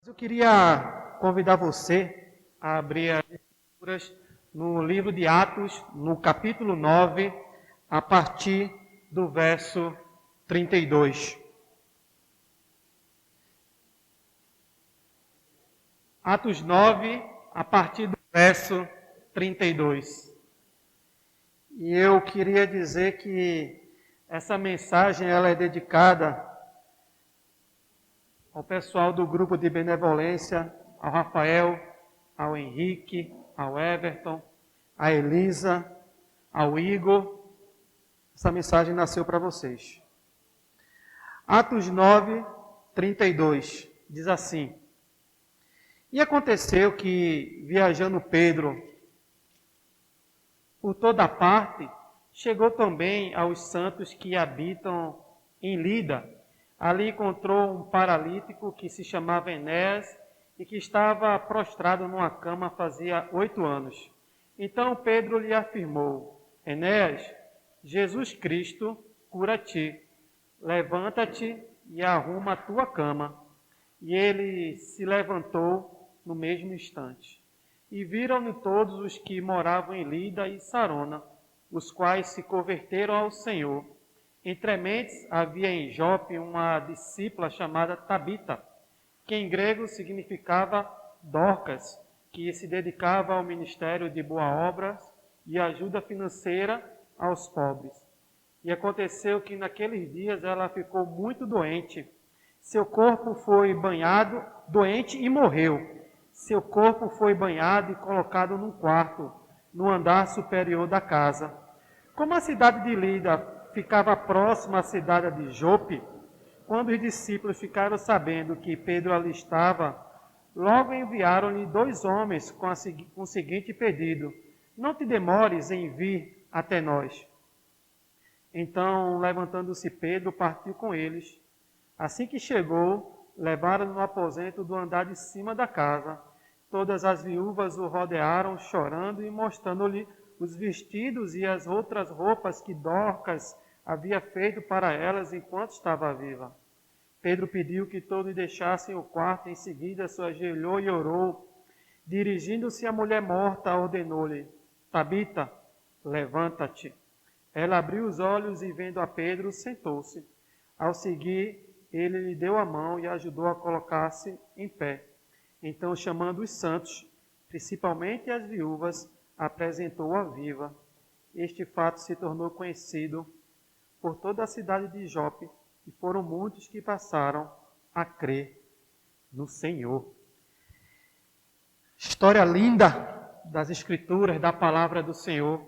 Eu queria convidar você a abrir as Escrituras no livro de Atos, no capítulo 9, a partir do verso 32. Atos 9, a partir do verso 32. E eu queria dizer que essa mensagem ela é dedicada ao pessoal do grupo de benevolência, ao Rafael, ao Henrique, ao Everton, à Elisa, ao Igor. Essa mensagem nasceu para vocês. Atos 9, 32, diz assim: E aconteceu que, viajando Pedro por toda parte, chegou também aos santos que habitam em Lida. Ali encontrou um paralítico que se chamava Enéas e que estava prostrado numa cama fazia 8 anos. Então Pedro lhe afirmou: Enéas, Jesus Cristo cura-te. Levanta-te e arruma a tua cama. E ele se levantou no mesmo instante. E viram-no todos os que moravam em Lida e Sarona, os quais se converteram ao Senhor. Entre mentes havia em Jope uma discípula chamada Tabita, que em grego significava Dorcas, que se dedicava ao ministério de boas obras e ajuda financeira aos pobres. E aconteceu que naqueles dias ela ficou muito doente. Seu corpo foi banhado, doente e morreu. Seu corpo foi banhado e colocado num quarto, no andar superior da casa. Como a cidade de Lida ficava próxima à cidade de Jope, quando os discípulos ficaram sabendo que Pedro ali estava, logo enviaram-lhe 2 homens com o seguinte pedido: Não te demores em vir até nós. Então, levantando-se Pedro, partiu com eles. Assim que chegou, levaram-no no aposento do andar de cima da casa. Todas as viúvas o rodearam, chorando e mostrando-lhe os vestidos e as outras roupas que Dorcas havia feito para elas enquanto estava viva. Pedro pediu que todos deixassem o quarto, em seguida se ajoelhou e orou. Dirigindo-se à mulher morta, ordenou-lhe: Tabita, levanta-te. Ela abriu os olhos e, vendo a Pedro, sentou-se. Ao seguir, ele lhe deu a mão e ajudou a colocar-se em pé. Então, chamando os santos, principalmente as viúvas, apresentou-a viva. Este fato se tornou conhecido por toda a cidade de Jope, e foram muitos que passaram a crer no Senhor. História linda das Escrituras, da palavra do Senhor,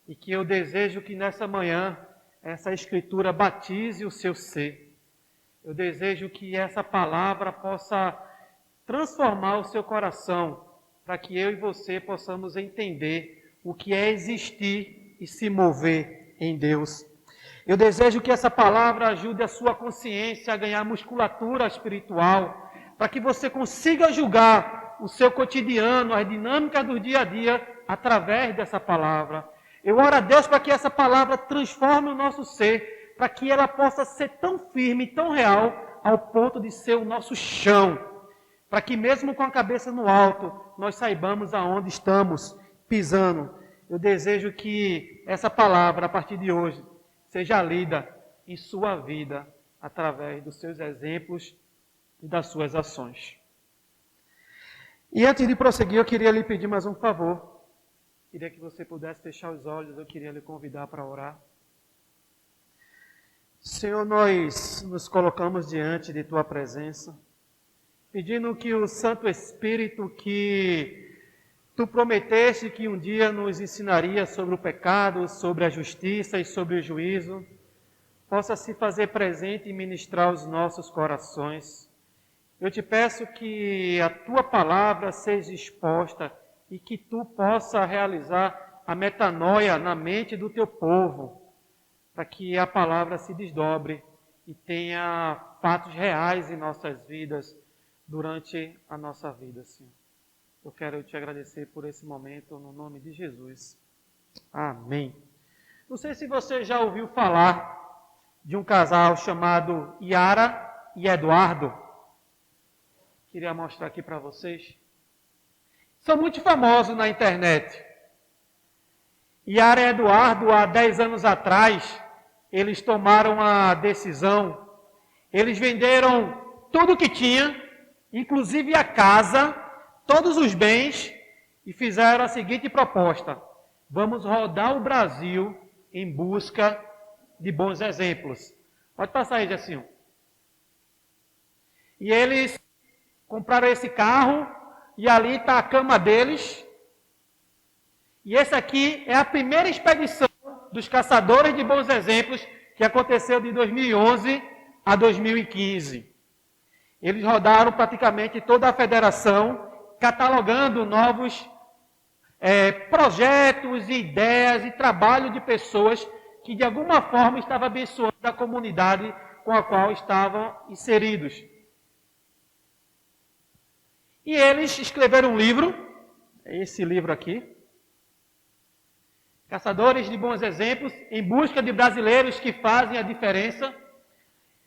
e que eu desejo que nessa manhã essa Escritura batize o seu ser. Eu desejo que essa palavra possa transformar o seu coração, para que eu e você possamos entender o que é existir e se mover em Deus. Eu desejo que essa palavra ajude a sua consciência a ganhar musculatura espiritual, para que você consiga julgar o seu cotidiano, as dinâmicas do dia a dia, através dessa palavra. Eu oro a Deus para que essa palavra transforme o nosso ser, para que ela possa ser tão firme, tão real, ao ponto de ser o nosso chão, para que mesmo com a cabeça no alto, nós saibamos aonde estamos pisando. Eu desejo que essa palavra, a partir de hoje, seja lida em sua vida, através dos seus exemplos e das suas ações. E antes de prosseguir, eu queria lhe pedir mais um favor. Queria que você pudesse fechar os olhos, eu queria lhe convidar para orar. Senhor, nós nos colocamos diante de Tua presença, pedindo que o Santo Espírito que Tu prometeste que um dia nos ensinaria sobre o pecado, sobre a justiça e sobre o juízo, possa se fazer presente e ministrar os nossos corações. Eu te peço que a Tua palavra seja exposta e que Tu possa realizar a metanoia na mente do Teu povo, para que a palavra se desdobre e tenha fatos reais em nossas vidas, durante a nossa vida, Senhor. Eu quero te agradecer por esse momento, no nome de Jesus. Amém. Não sei se você já ouviu falar de um casal chamado Yara e Eduardo. Queria mostrar aqui para vocês. São muito famosos na internet. Yara e Eduardo, há 10 anos atrás, eles tomaram a decisão. Eles venderam tudo o que tinha, inclusive a casa, todos os bens, e fizeram a seguinte proposta: vamos rodar o Brasil em busca de bons exemplos. Pode passar aí, Jessinho. E eles compraram esse carro, e ali está a cama deles. E essa aqui é a primeira expedição dos caçadores de bons exemplos que aconteceu de 2011 a 2015. Eles rodaram praticamente toda a federação, catalogando novos projetos, ideias e trabalho de pessoas que de alguma forma estavam abençoando a comunidade com a qual estavam inseridos. E eles escreveram um livro, esse livro aqui, Caçadores de Bons Exemplos, em busca de brasileiros que fazem a diferença.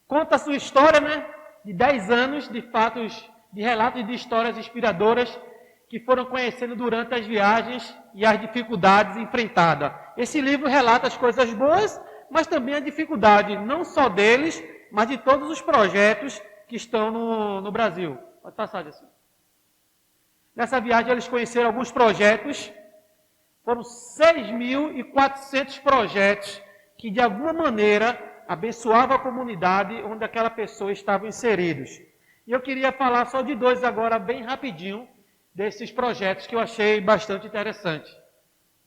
Conta a sua história, né? De 10 anos de fatos, de relatos de histórias inspiradoras que foram conhecendo durante as viagens e as dificuldades enfrentadas. Esse livro relata as coisas boas, mas também a dificuldade, não só deles, mas de todos os projetos que estão no Brasil. Pode passar, Jessinho. Nessa viagem eles conheceram alguns projetos. Foram 6.400 projetos que, de alguma maneira, abençoavam a comunidade onde aquela pessoa estava inseridos. E eu queria falar só de 2 agora, bem rapidinho, desses projetos que eu achei bastante interessante.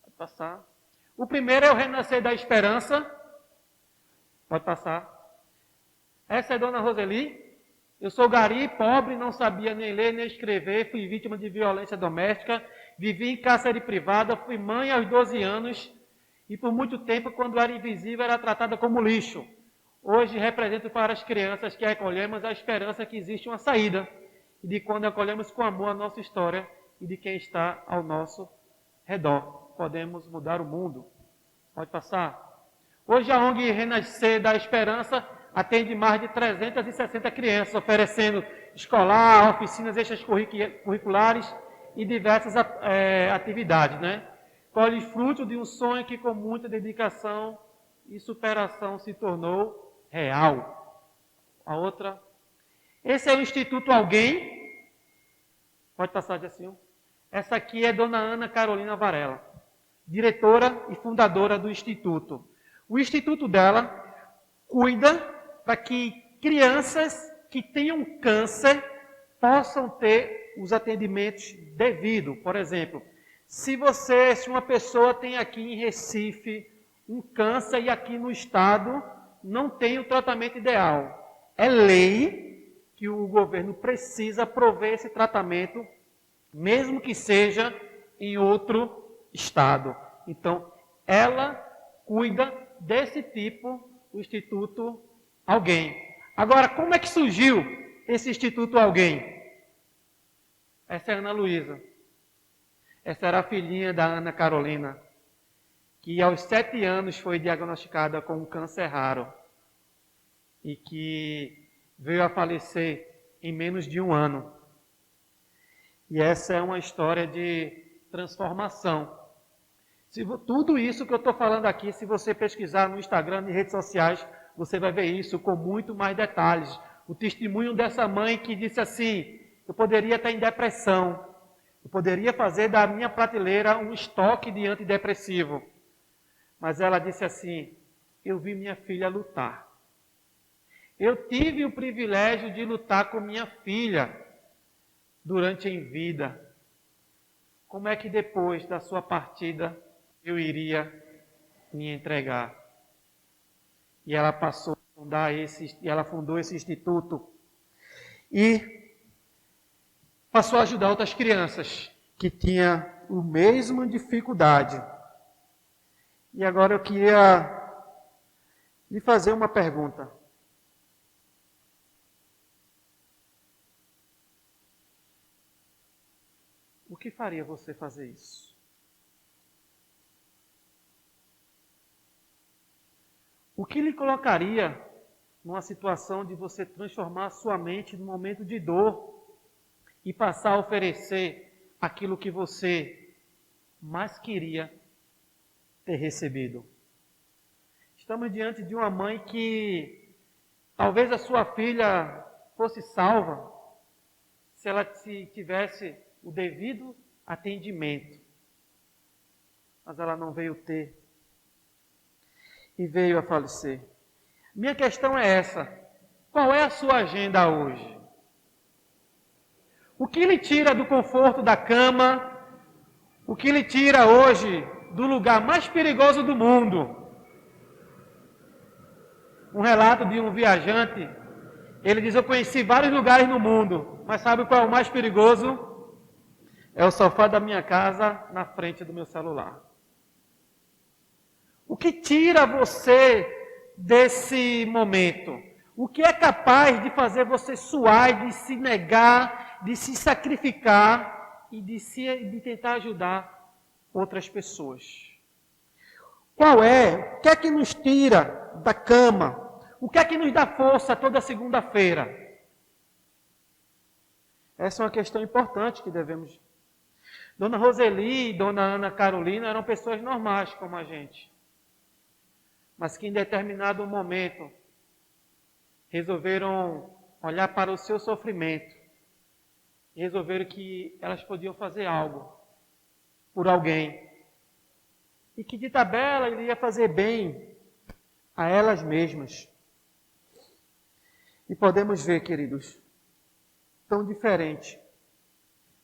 Pode passar. O primeiro é o Renascer da Esperança. Pode passar. Essa é a Dona Roseli. Eu sou gari, pobre, não sabia nem ler nem escrever, fui vítima de violência doméstica, vivi em cárcere privada, fui mãe aos 12 anos e por muito tempo, quando era invisível, era tratada como lixo. Hoje represento para as crianças que acolhemos a esperança que existe uma saída e de quando acolhemos com amor a nossa história e de quem está ao nosso redor. Podemos mudar o mundo. Pode passar. Hoje a ONG Renascer da Esperança atende mais de 360 crianças, oferecendo escolar, oficinas extracurriculares e diversas atividades, né? Colhe fruto de um sonho que com muita dedicação e superação se tornou real. A outra. Esse é o Instituto Alguém. Pode passar, Jessinho. Essa aqui é Dona Ana Carolina Varela, diretora e fundadora do Instituto. O Instituto dela cuida para que crianças que tenham câncer possam ter os atendimentos devidos. Por exemplo, se uma pessoa tem aqui em Recife um câncer e aqui no estado não tem o tratamento ideal, é lei que o governo precisa prover esse tratamento, mesmo que seja em outro estado. Então, ela cuida desse tipo, o Instituto Alguém. Agora, como é que surgiu esse Instituto Alguém? Essa é a Ana Luísa. Essa era a filhinha da Ana Carolina, que aos 7 anos foi diagnosticada com um câncer raro e que veio a falecer em menos de 1 ano. E essa é uma história de transformação. Tudo isso que eu estou falando aqui, se você pesquisar no Instagram e redes sociais, você vai ver isso com muito mais detalhes. O testemunho dessa mãe que disse assim: eu poderia estar em depressão, eu poderia fazer da minha prateleira um estoque de antidepressivo. Mas ela disse assim: eu vi minha filha lutar. Eu tive o privilégio de lutar com minha filha durante em vida. Como é que depois da sua partida eu iria me entregar? E ela passou a fundar ela fundou esse instituto e passou a ajudar outras crianças que tinham a mesma dificuldade. E agora eu queria lhe fazer uma pergunta. O que faria você fazer isso? O que lhe colocaria numa situação de você transformar sua mente num momento de dor e passar a oferecer aquilo que você mais queria ter recebido. Estamos diante de uma mãe que talvez a sua filha fosse salva se ela tivesse o devido atendimento. Mas ela não veio ter e veio a falecer. Minha questão é essa: qual é a sua agenda hoje? O que lhe tira do conforto da cama? O que lhe tira hoje do lugar mais perigoso do mundo? Um relato de um viajante, ele diz: eu conheci vários lugares no mundo, mas sabe qual é o mais perigoso? É o sofá da minha casa na frente do meu celular. O que tira você desse momento? O que é capaz de fazer você suar, de se negar, de se sacrificar e de tentar ajudar outras pessoas? Qual é? O que é que nos tira da cama? O que é que nos dá força toda segunda-feira? Essa é uma questão importante que devemos... Dona Roseli e Dona Ana Carolina eram pessoas normais como a gente, mas que em determinado momento resolveram olhar para o seu sofrimento e resolveram que elas podiam fazer algo por alguém e que de tabela iria fazer bem a elas mesmas. E podemos ver, queridos, tão diferente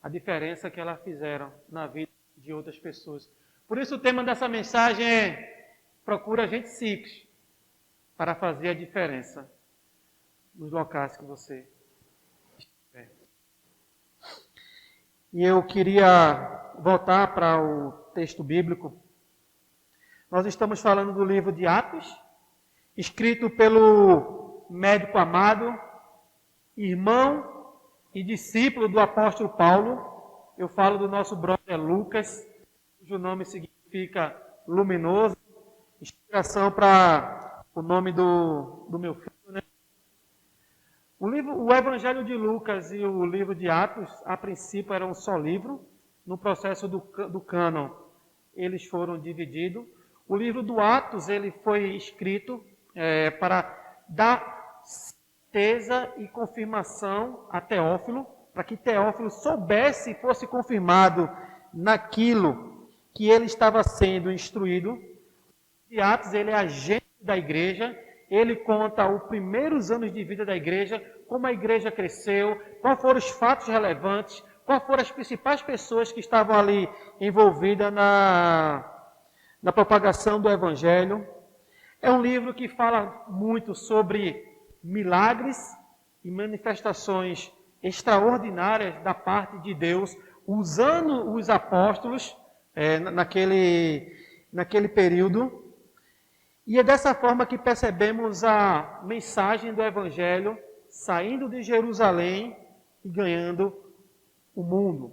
a diferença que elas fizeram na vida de outras pessoas. Por isso o tema dessa mensagem é: procura gente simples para fazer a diferença nos locais que você estiver. E eu queria voltar para o texto bíblico. Nós estamos falando do livro de Atos, escrito pelo médico amado, irmão e discípulo do apóstolo Paulo. Eu falo do nosso brother Lucas, cujo nome significa luminoso, inspiração para o nome do meu filho, né? O Evangelho de Lucas e o livro de Atos, a princípio, eram um só livro. No processo do cânon, eles foram divididos. O livro do Atos, ele foi escrito para dar certeza e confirmação a Teófilo, para que Teófilo soubesse e fosse confirmado naquilo que ele estava sendo instruído. De Atos, ele é agente da igreja, ele conta os primeiros anos de vida da igreja, como a igreja cresceu, quais foram os fatos relevantes, quais foram as principais pessoas que estavam ali envolvidas na propagação do Evangelho. É um livro que fala muito sobre milagres e manifestações extraordinárias da parte de Deus, usando os apóstolos naquele período. E é dessa forma que percebemos a mensagem do Evangelho saindo de Jerusalém e ganhando o mundo.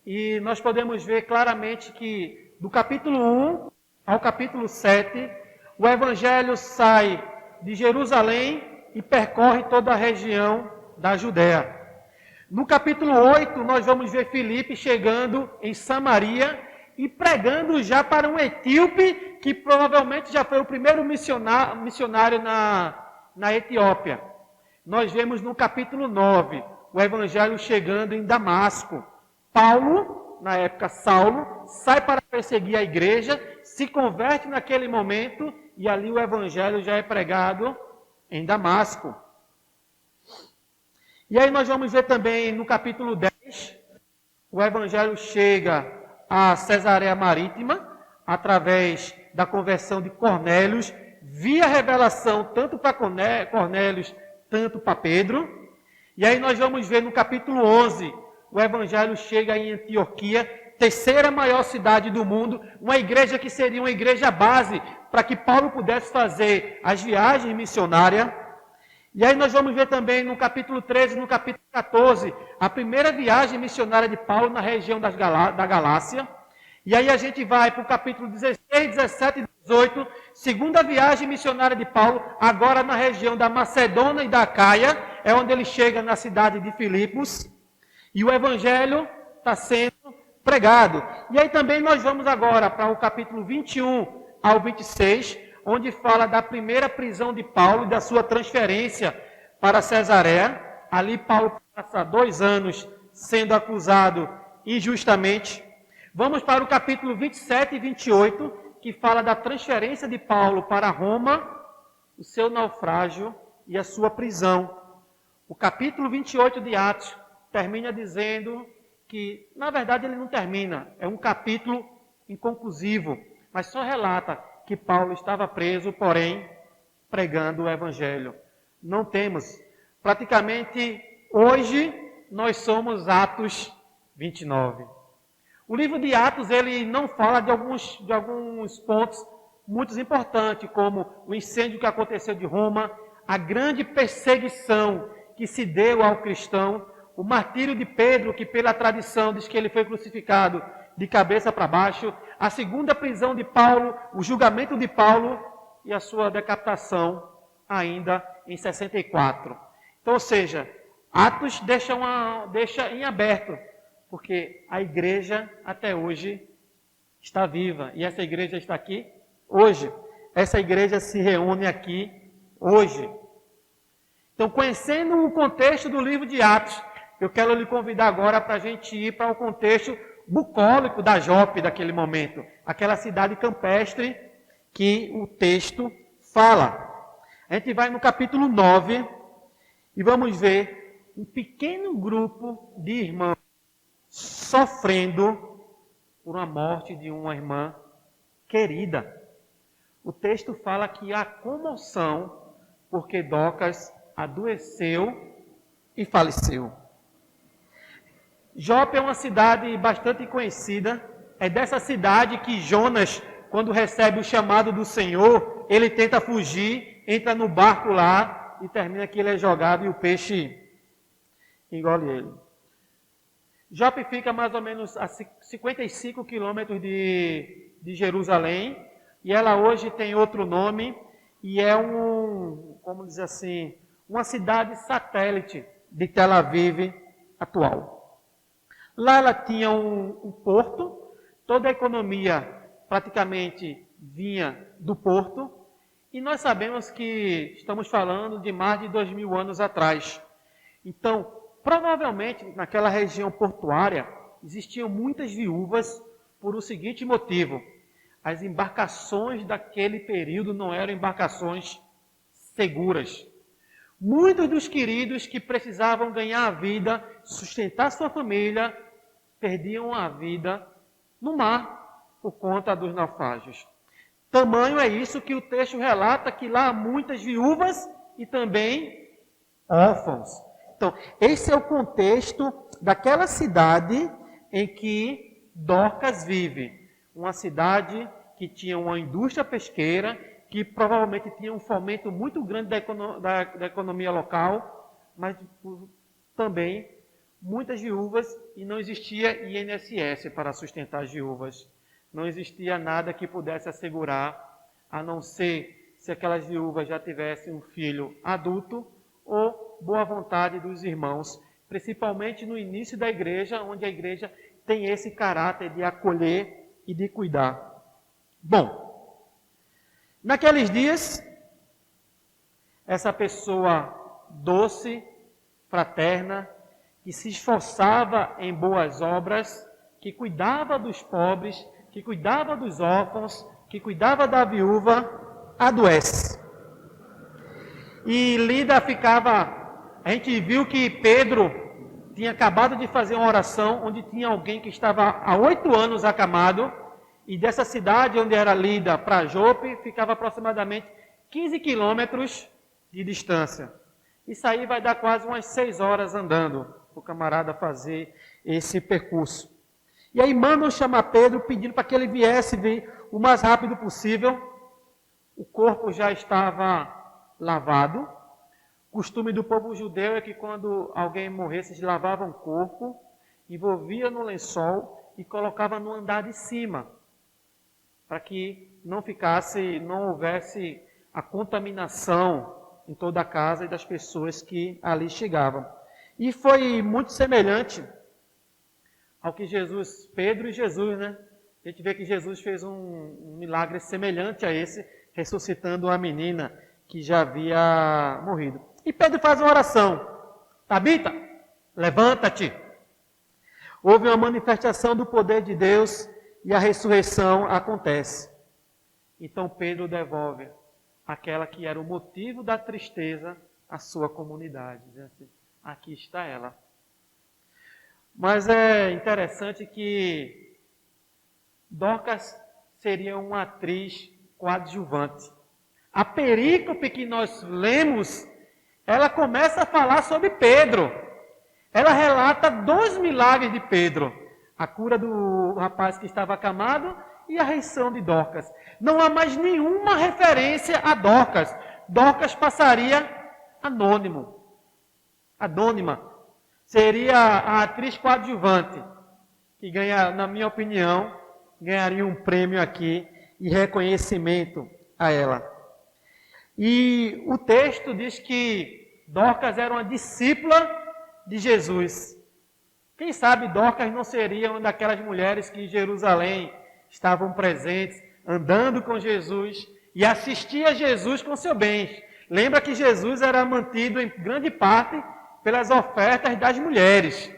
E nós podemos ver claramente que do capítulo 1 ao capítulo 7, o Evangelho sai de Jerusalém e percorre toda a região da Judéia. No capítulo 8, nós vamos ver Filipe chegando em Samaria e pregando já para um etíope que provavelmente já foi o primeiro missionário na Etiópia. Nós vemos no capítulo 9 o Evangelho chegando em Damasco. Paulo, na época Saulo, sai para perseguir a igreja, se converte naquele momento e ali o Evangelho já é pregado em Damasco. E aí nós vamos ver também no capítulo 10, o Evangelho chega a Cesareia Marítima, através da conversão de Cornélios, via revelação tanto para Cornélios, tanto para Pedro. E aí nós vamos ver no capítulo 11, o Evangelho chega em Antioquia, terceira maior cidade do mundo, uma igreja que seria uma igreja base para que Paulo pudesse fazer as viagens missionárias. E aí nós vamos ver também no capítulo 13 e no capítulo 14, a primeira viagem missionária de Paulo na região da Galácia. E aí a gente vai para o capítulo 16, 17 e 18, segunda viagem missionária de Paulo, agora na região da Macedônia e da Acaia, é onde ele chega na cidade de Filipos. E o evangelho está sendo pregado. E aí também nós vamos agora para o capítulo 21 ao 26, onde fala da primeira prisão de Paulo e da sua transferência para Cesareia. Ali Paulo passa 2 anos sendo acusado injustamente. Vamos para o capítulo 27 e 28, que fala da transferência de Paulo para Roma, o seu naufrágio e a sua prisão. O capítulo 28 de Atos termina dizendo que, na verdade, ele não termina, é um capítulo inconclusivo, mas só relata que Paulo estava preso, porém, pregando o Evangelho. Não temos. Praticamente, hoje, nós somos Atos 29. O livro de Atos, ele não fala de alguns pontos muito importantes, como o incêndio que aconteceu de Roma, a grande perseguição que se deu ao cristão, o martírio de Pedro, que pela tradição diz que ele foi crucificado de cabeça para baixo, a segunda prisão de Paulo, o julgamento de Paulo e a sua decapitação ainda em 64. Então, ou seja, Atos deixa em aberto, porque a igreja até hoje está viva. E essa igreja está aqui hoje. Essa igreja se reúne aqui hoje. Então, conhecendo o contexto do livro de Atos, eu quero lhe convidar agora para a gente ir para o contexto bucólico da Jope daquele momento. Aquela cidade campestre que o texto fala. A gente vai no capítulo 9 e vamos ver um pequeno grupo de irmãos sofrendo por uma morte de uma irmã querida. O texto fala que há comoção porque Docas adoeceu e faleceu. Jope é uma cidade bastante conhecida. É dessa cidade que Jonas, quando recebe o chamado do Senhor, ele tenta fugir, entra no barco lá e termina que ele é jogado e o peixe engole ele. Jope fica mais ou menos a 55 quilômetros de Jerusalém, e ela hoje tem outro nome, e é como dizer assim, uma cidade satélite de Tel Aviv atual. Lá ela tinha um porto, toda a economia praticamente vinha do porto, e nós sabemos que estamos falando de mais de 2000 anos atrás. Então, provavelmente, naquela região portuária, existiam muitas viúvas por o seguinte motivo: as embarcações daquele período não eram embarcações seguras. Muitos dos queridos que precisavam ganhar a vida, sustentar sua família, perdiam a vida no mar por conta dos naufrágios. Tamanho é isso que o texto relata, que lá há muitas viúvas e também órfãos. Então, esse é o contexto daquela cidade em que Dorcas vive. Uma cidade que tinha uma indústria pesqueira, que provavelmente tinha um fomento muito grande da economia local, mas também muitas viúvas, e não existia INSS para sustentar as viúvas. Não existia nada que pudesse assegurar, a não ser se aquelas viúvas já tivessem um filho adulto ou boa vontade dos irmãos, principalmente no início da igreja, onde a igreja tem esse caráter de acolher e de cuidar. Bom, naqueles dias, essa pessoa doce, fraterna, que se esforçava em boas obras, que cuidava dos pobres, que cuidava dos órfãos, que cuidava da viúva, adoece. E Lida a gente viu que Pedro tinha acabado de fazer uma oração onde tinha alguém que estava há 8 anos acamado, e dessa cidade onde era Lida para Jope, ficava aproximadamente 15 quilômetros de distância. Isso aí vai dar quase umas 6 horas andando, o camarada fazer esse percurso. E aí mandam chamar Pedro, pedindo para que ele viesse vir o mais rápido possível. O corpo já estava lavado. O costume do povo judeu é que quando alguém morresse, eles lavavam o corpo, envolvia no lençol e colocava no andar de cima, para que não houvesse a contaminação em toda a casa e das pessoas que ali chegavam. E foi muito semelhante ao que Pedro e Jesus, né? A gente vê que Jesus fez um milagre semelhante a esse, ressuscitando uma menina que já havia morrido. E Pedro faz uma oração. Tabita, levanta-te. Houve uma manifestação do poder de Deus e a ressurreição acontece. Então Pedro devolve aquela que era o motivo da tristeza à sua comunidade. Diz assim, aqui está ela. Mas é interessante que Dorcas seria uma atriz coadjuvante. A perícope que nós lemos, ela começa a falar sobre Pedro. Ela relata 2 milagres de Pedro. A cura do rapaz que estava acamado e a ressurreição de Dorcas. Não há mais nenhuma referência a Dorcas. Dorcas passaria anônima. Seria a atriz coadjuvante, que ganha, na minha opinião, ganharia um prêmio aqui e reconhecimento a ela. E o texto diz que Dorcas era uma discípula de Jesus. Quem sabe Dorcas não seria uma daquelas mulheres que em Jerusalém estavam presentes, andando com Jesus e assistia a Jesus com seu bem. Lembra que Jesus era mantido em grande parte pelas ofertas das mulheres.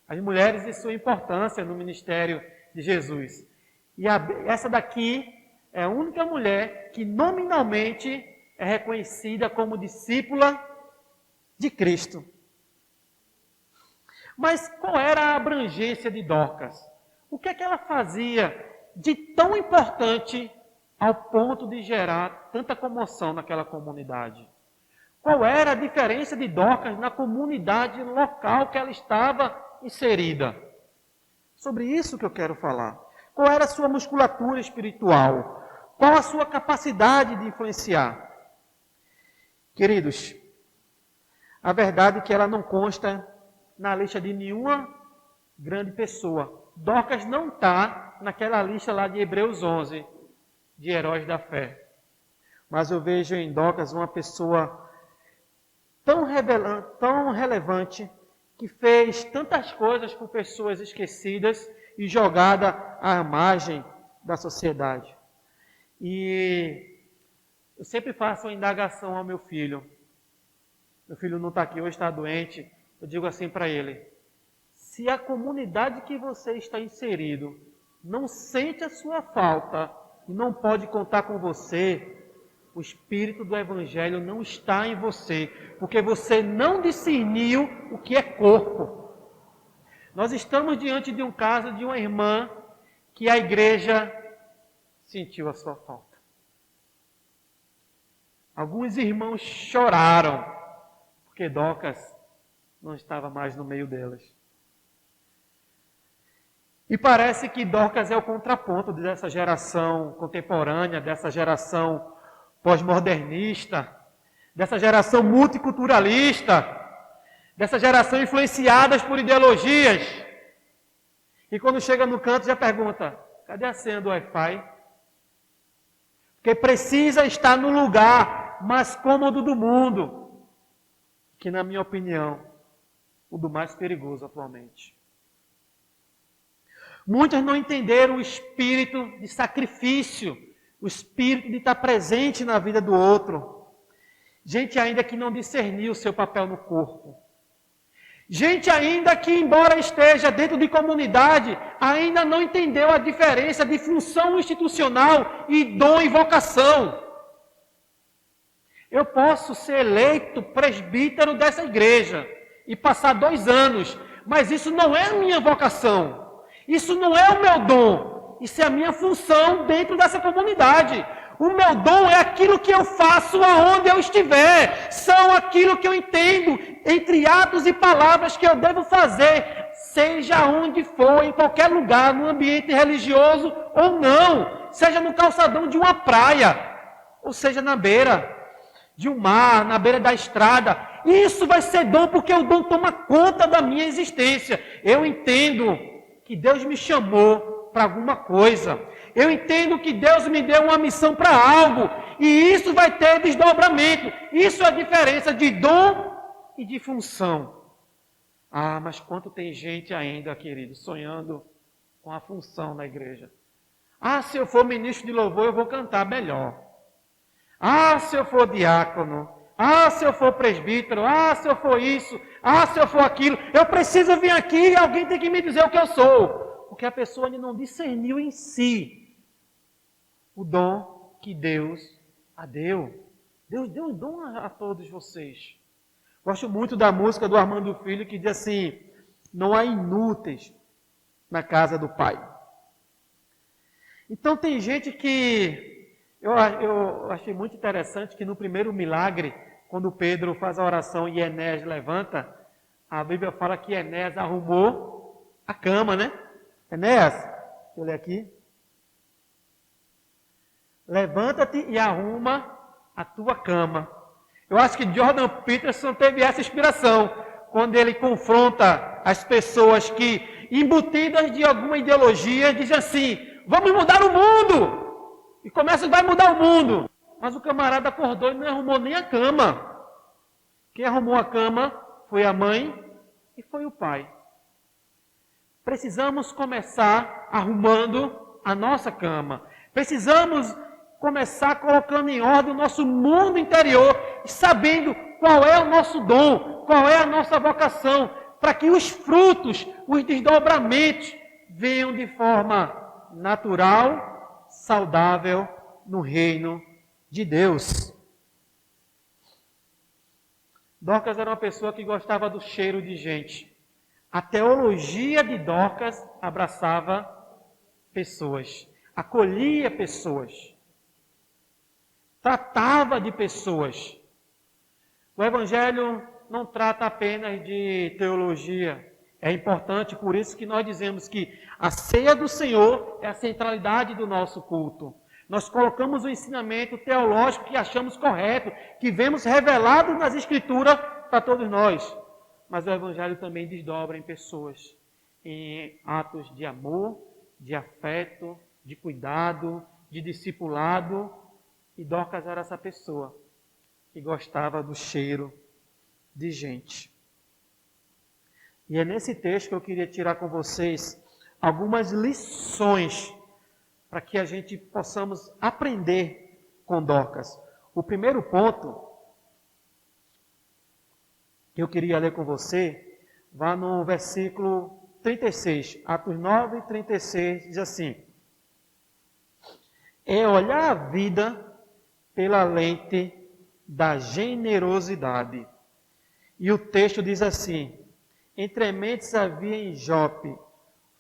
As mulheres de sua importância no ministério de Jesus. E essa daqui é a única mulher que nominalmente é reconhecida como discípula de Cristo. Mas qual era a abrangência de Dorcas? O que é que ela fazia de tão importante ao ponto de gerar tanta comoção naquela comunidade? Qual era a diferença de Dorcas na comunidade local que ela estava inserida? Sobre isso que eu quero falar. Qual era a sua musculatura espiritual? Qual a sua capacidade de influenciar? Queridos, a verdade é que ela não consta na lista de nenhuma grande pessoa. Dorcas não está naquela lista lá de Hebreus 11, de heróis da fé. Mas eu vejo em Dorcas uma pessoa tão relevante, que fez tantas coisas por pessoas esquecidas e jogada à margem da sociedade. E eu sempre faço uma indagação ao meu filho. Meu filho não está aqui hoje, está doente. Eu digo assim para ele: se a comunidade que você está inserido não sente a sua falta e não pode contar com você, o Espírito do Evangelho não está em você, porque você não discerniu o que é corpo. Nós estamos diante de um caso de uma irmã que a igreja sentiu a sua falta. Alguns irmãos choraram, porque Dorcas não estava mais no meio delas. E parece que Dorcas é o contraponto dessa geração contemporânea, dessa geração pós-modernista, dessa geração multiculturalista, dessa geração influenciadas por ideologias. E quando chega no canto já pergunta: cadê a senha do Wi-Fi? Porque precisa estar no lugar mais cômodo do mundo, que na minha opinião, o do mais perigoso atualmente. Muitos não entenderam o espírito de sacrifício, o espírito de estar presente na vida do outro. Gente ainda que não discerniu o seu papel no corpo. Gente ainda que, embora esteja dentro de comunidade, ainda não entendeu a diferença de função institucional e dom e vocação. Eu posso ser eleito presbítero dessa igreja e passar 2 anos, mas isso não é a minha vocação. Isso não é o meu dom. Isso é a minha função dentro dessa comunidade. O meu dom é aquilo que eu faço aonde eu estiver. São aquilo que eu entendo, entre atos e palavras que eu devo fazer, seja onde for, em qualquer lugar, no ambiente religioso ou não. Seja no calçadão de uma praia, ou seja na beira de um mar, na beira da estrada. Isso vai ser dom, porque o dom toma conta da minha existência. Eu entendo que Deus me chamou para alguma coisa. Eu entendo que Deus me deu uma missão para algo. E isso vai ter desdobramento. Isso é a diferença de dom e de função. Ah, mas quanto tem gente ainda, querido, sonhando com a função na igreja. Ah, se eu for ministro de louvor, eu vou cantar melhor. Ah, se eu for diácono. Ah, se eu for presbítero. Ah, se eu for isso. Ah, se eu for aquilo. Eu preciso vir aqui e alguém tem que me dizer o que eu sou. Porque a pessoa ainda não discerniu em si o dom que Deus a deu. Deus deu um dom a todos vocês. Gosto muito da música do Armando Filho que diz assim: não há inúteis na casa do Pai. Então tem gente que... Eu achei muito interessante que no primeiro milagre, quando Pedro faz a oração e Enéas levanta, a Bíblia fala que Enéas arrumou a cama, né? Enéas, deixa eu ler aqui. Levanta-te e arruma a tua cama. Eu acho que Jordan Peterson teve essa inspiração, quando ele confronta as pessoas que, embutidas de alguma ideologia, dizem assim: vamos mudar o mundo! E vai mudar o mundo. Mas o camarada acordou e não arrumou nem a cama. Quem arrumou a cama foi a mãe e foi o pai. Precisamos começar arrumando a nossa cama. Precisamos começar colocando em ordem o nosso mundo interior, sabendo qual é o nosso dom, qual é a nossa vocação, para que os frutos, os desdobramentos, venham de forma natural, saudável no reino de Deus. Dorcas era uma pessoa que gostava do cheiro de gente. A teologia de Dorcas abraçava pessoas, acolhia pessoas, tratava de pessoas. O Evangelho não trata apenas de teologia. É importante, por isso que nós dizemos que a ceia do Senhor é a centralidade do nosso culto. Nós colocamos o ensinamento teológico que achamos correto, que vemos revelado nas Escrituras para todos nós. Mas o Evangelho também desdobra em pessoas, em atos de amor, de afeto, de cuidado, de discipulado. E Dorcas era essa pessoa que gostava do cheiro de gente. E é nesse texto que eu queria tirar com vocês algumas lições para que a gente possamos aprender com Dorcas. O primeiro ponto que eu queria ler com você, vai no versículo 36, Atos 9, 36, diz assim: é olhar a vida pela lente da generosidade. E o texto diz assim: entre mentes havia em Jope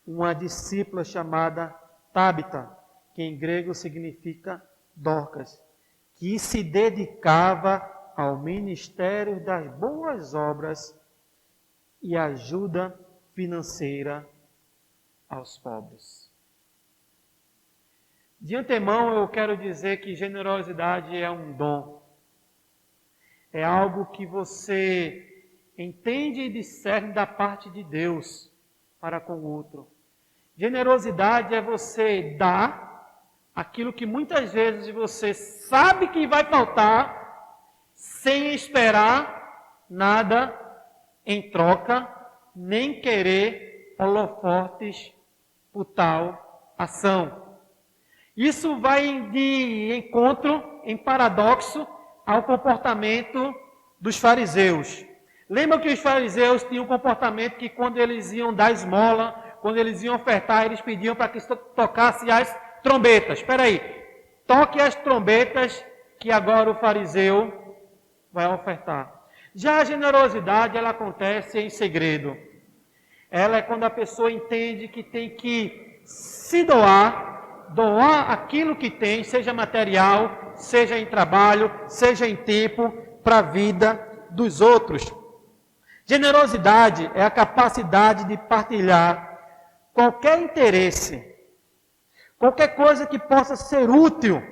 uma discípula chamada Tábita, que em grego significa Dorcas, que se dedicava ao ministério das boas obras e ajuda financeira aos pobres. De antemão, eu quero dizer que generosidade é um dom. É algo que você entende e discerne da parte de Deus para com o outro. Generosidade é você dar aquilo que muitas vezes você sabe que vai faltar, sem esperar nada em troca, nem querer holofotes por tal ação. Isso vai de encontro, em paradoxo, ao comportamento dos fariseus. Lembra que os fariseus tinham um comportamento que quando eles iam dar esmola, quando eles iam ofertar, eles pediam para que tocasse as trombetas. Espera aí, toque as trombetas que agora o fariseu vai ofertar. Já a generosidade, ela acontece em segredo. Ela é quando a pessoa entende que tem que se doar aquilo que tem, seja material, seja em trabalho, seja em tempo, para a vida dos outros. Generosidade é a capacidade de partilhar qualquer interesse, qualquer coisa que possa ser útil.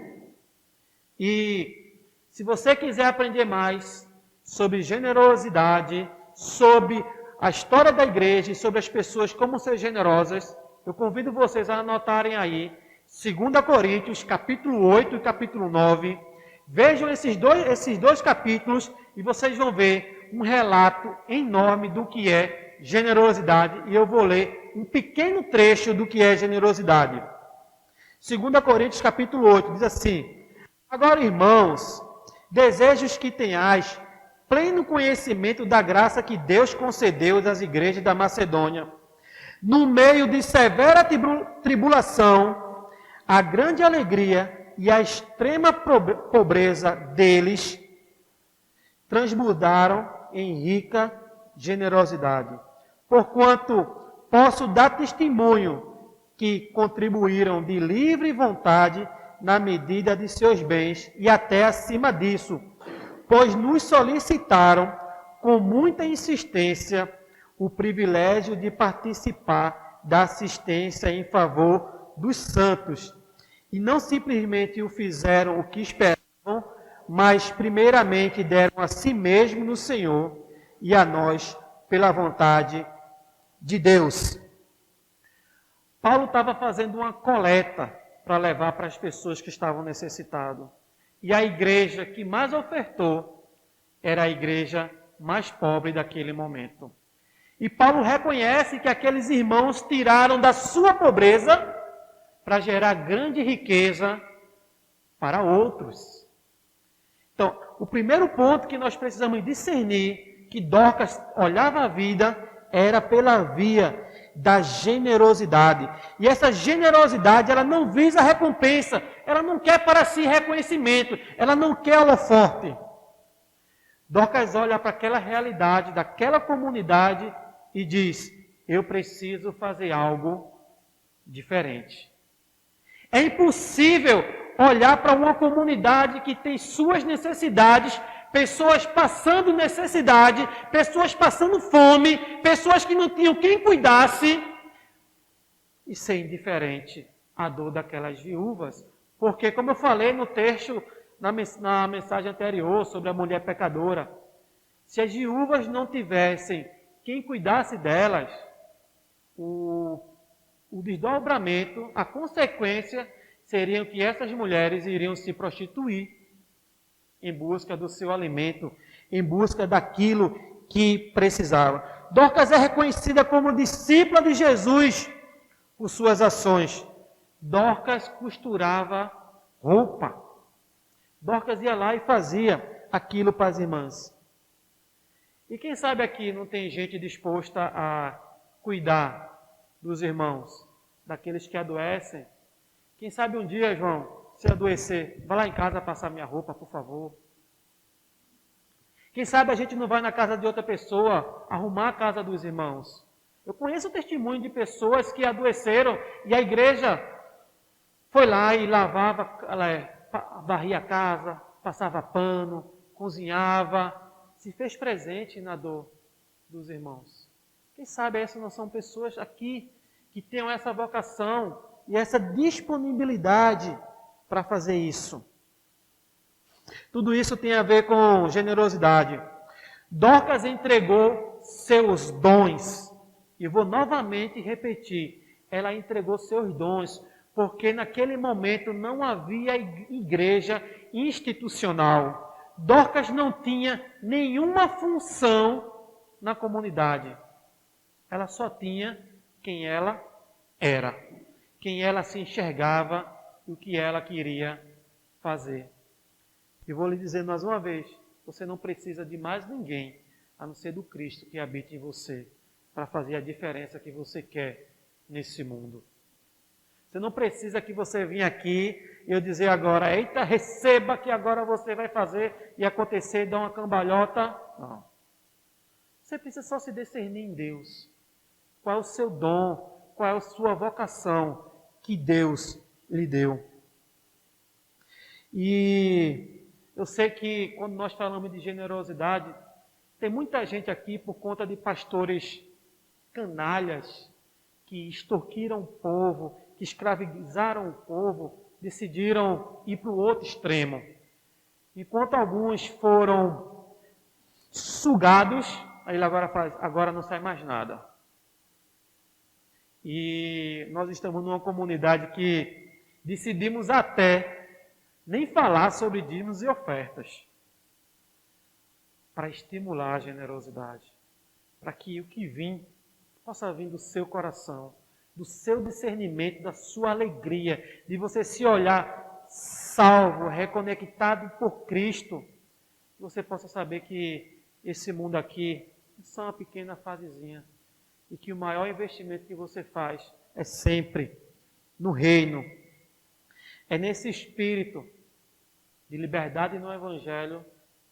E se você quiser aprender mais sobre generosidade, sobre a história da igreja e sobre as pessoas como ser generosas, eu convido vocês a anotarem aí 2 Coríntios, capítulo 8 e capítulo 9. Vejam esses dois capítulos e vocês vão ver um relato enorme do que é generosidade, e eu vou ler um pequeno trecho do que é generosidade. 2 Coríntios capítulo 8, diz assim: agora, irmãos, desejos que tenhais pleno conhecimento da graça que Deus concedeu às igrejas da Macedônia. No meio de severa tribulação, a grande alegria e a extrema pobreza deles transbordaram em rica generosidade. Porquanto posso dar testemunho que contribuíram de livre vontade na medida de seus bens e até acima disso, pois nos solicitaram com muita insistência o privilégio de participar da assistência em favor dos santos. E não simplesmente o fizeram o que esperavam, mas primeiramente deram a si mesmo no Senhor e a nós pela vontade de Deus. Paulo estava fazendo uma coleta para levar para as pessoas que estavam necessitadas. E a igreja que mais ofertou era a igreja mais pobre daquele momento. E Paulo reconhece que aqueles irmãos tiraram da sua pobreza para gerar grande riqueza para outros. Então, o primeiro ponto que nós precisamos discernir, que Dorcas olhava a vida, era pela via da generosidade. E essa generosidade, ela não visa recompensa, ela não quer para si reconhecimento, ela não quer holofote. Dorcas olha para aquela realidade, daquela comunidade e diz: eu preciso fazer algo diferente. É impossível olhar para uma comunidade que tem suas necessidades, pessoas passando necessidade, pessoas passando fome, pessoas que não tinham quem cuidasse, e ser indiferente à dor daquelas viúvas. Porque, como eu falei no texto, na mensagem anterior sobre a mulher pecadora, se as viúvas não tivessem quem cuidasse delas, o desdobramento, a consequência, seriam que essas mulheres iriam se prostituir em busca do seu alimento, em busca daquilo que precisava. Dorcas é reconhecida como discípula de Jesus por suas ações. Dorcas costurava roupa. Dorcas ia lá e fazia aquilo para as irmãs. E quem sabe aqui não tem gente disposta a cuidar dos irmãos, daqueles que adoecem? Quem sabe um dia, João, se adoecer, vá lá em casa passar minha roupa, por favor. Quem sabe a gente não vai na casa de outra pessoa arrumar a casa dos irmãos. Eu conheço o testemunho de pessoas que adoeceram e a igreja foi lá e lavava, varria a casa, passava pano, cozinhava, se fez presente na dor dos irmãos. Quem sabe essas não são pessoas aqui que tenham essa vocação e essa disponibilidade para fazer isso. Tudo isso tem a ver com generosidade. Dorcas entregou seus dons. E vou novamente repetir, ela entregou seus dons, porque naquele momento não havia igreja institucional. Dorcas não tinha nenhuma função na comunidade. Ela só tinha quem ela era, quem ela se enxergava e o que ela queria fazer. E vou lhe dizer mais uma vez, você não precisa de mais ninguém, a não ser do Cristo que habita em você, para fazer a diferença que você quer nesse mundo. Você não precisa que você venha aqui e eu dizer agora, eita, receba que agora você vai fazer e acontecer, dar uma cambalhota. Não. Você precisa só se discernir em Deus. Qual é o seu dom, qual é a sua vocação que Deus lhe deu. E eu sei que quando nós falamos de generosidade, tem muita gente aqui por conta de pastores canalhas que extorquiram o povo, que escravizaram o povo, decidiram ir para o outro extremo. Enquanto alguns foram sugados, aí ele agora faz, agora não sai mais nada. E nós estamos numa comunidade que decidimos até nem falar sobre dízimos e ofertas, para estimular a generosidade, para que o que vir possa vir do seu coração, do seu discernimento, da sua alegria, de você se olhar salvo, reconectado por Cristo, que você possa saber que esse mundo aqui é só uma pequena fasezinha e que o maior investimento que você faz é sempre no reino. É nesse espírito de liberdade no Evangelho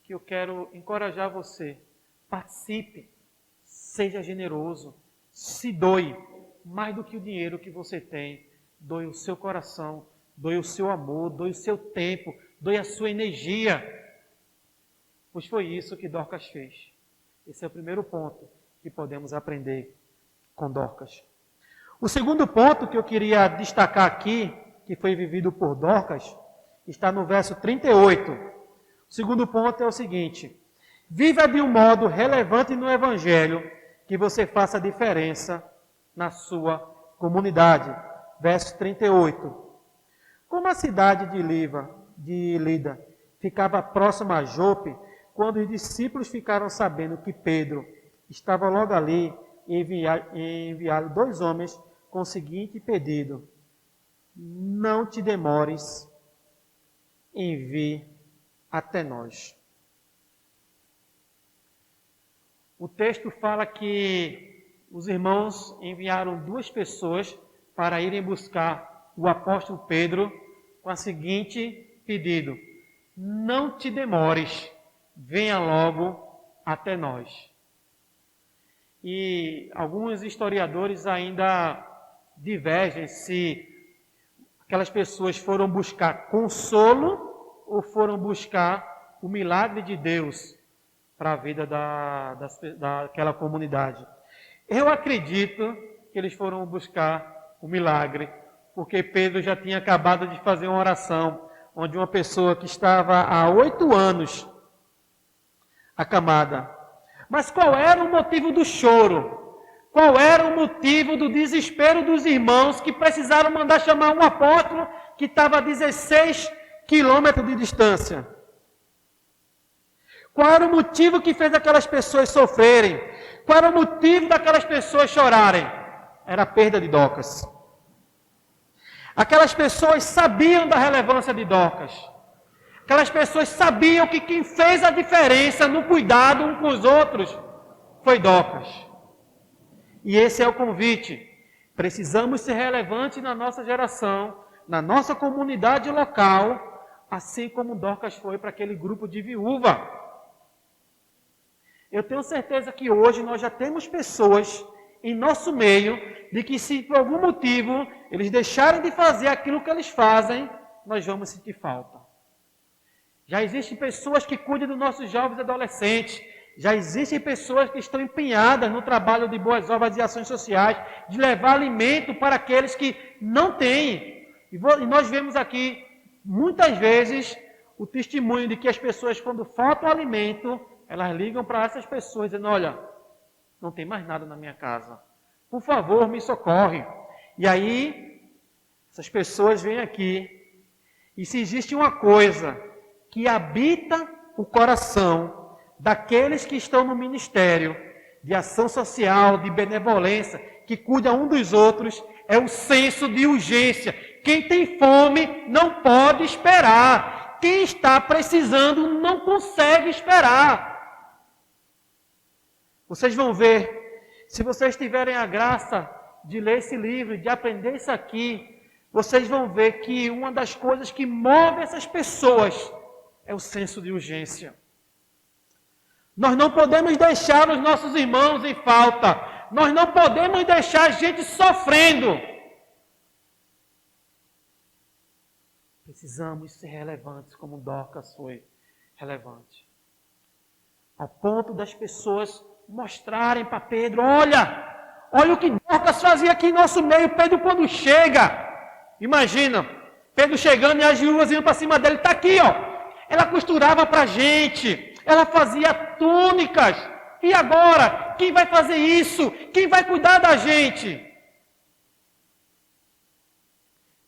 que eu quero encorajar você. Participe, seja generoso, se doe mais do que o dinheiro que você tem. Doe o seu coração, doe o seu amor, doe o seu tempo, doe a sua energia. Pois foi isso que Dorcas fez. Esse é o primeiro ponto que podemos aprender com Dorcas. O segundo ponto que eu queria destacar aqui, que foi vivido por Dorcas, está no verso 38. O segundo ponto é o seguinte: viva de um modo relevante no Evangelho, que você faça diferença na sua comunidade. Verso 38. Como a cidade de Lida ficava próxima a Jope, quando os discípulos ficaram sabendo que Pedro estava logo ali, enviaram 2 homens com o seguinte pedido: não te demores em vir até nós. O texto fala que os irmãos enviaram 2 pessoas para irem buscar o apóstolo Pedro com o seguinte pedido: não te demores, venha logo até nós. E alguns historiadores ainda divergem se aquelas pessoas foram buscar consolo ou foram buscar o milagre de Deus para a vida daquela comunidade. Eu acredito que eles foram buscar o milagre, porque Pedro já tinha acabado de fazer uma oração, onde uma pessoa que estava há 8 anos acamada. Mas qual era o motivo do choro? Qual era o motivo do desespero dos irmãos que precisaram mandar chamar um apóstolo que estava a 16 quilômetros de distância? Qual era o motivo que fez aquelas pessoas sofrerem? Qual era o motivo daquelas pessoas chorarem? Era a perda de Dorcas. Aquelas pessoas sabiam da relevância de Dorcas. Aquelas pessoas sabiam que quem fez a diferença no cuidado um com os outros foi Dorcas. E esse é o convite. Precisamos ser relevantes na nossa geração, na nossa comunidade local, assim como Dorcas foi para aquele grupo de viúva. Eu tenho certeza que hoje nós já temos pessoas em nosso meio de que, se por algum motivo eles deixarem de fazer aquilo que eles fazem, nós vamos sentir falta. Já existem pessoas que cuidam dos nossos jovens e adolescentes. Já existem pessoas que estão empenhadas no trabalho de boas obras e ações sociais, de levar alimento para aqueles que não têm. E nós vemos aqui, muitas vezes, o testemunho de que as pessoas, quando falta o alimento, elas ligam para essas pessoas dizendo: olha, não tem mais nada na minha casa. Por favor, me socorre. E aí, essas pessoas vêm aqui. E se existe uma coisa que habita o coração daqueles que estão no ministério de ação social, de benevolência, que cuidam um dos outros, é o senso de urgência. Quem tem fome não pode esperar. Quem está precisando não consegue esperar. Vocês vão ver, se vocês tiverem a graça de ler esse livro, de aprender isso aqui, vocês vão ver que uma das coisas que move essas pessoas é o senso de urgência. Nós não podemos deixar os nossos irmãos em falta. Nós não podemos deixar a gente sofrendo. Precisamos ser relevantes como Dorcas foi relevante. Ao ponto das pessoas mostrarem para Pedro: olha o que Dorcas fazia aqui em nosso meio. Pedro, quando chega, imagina, Pedro chegando e as viúvas iam para cima dele: está aqui, ó. Ela costurava para a gente, ela fazia túnicas. E agora, quem vai fazer isso? Quem vai cuidar da gente?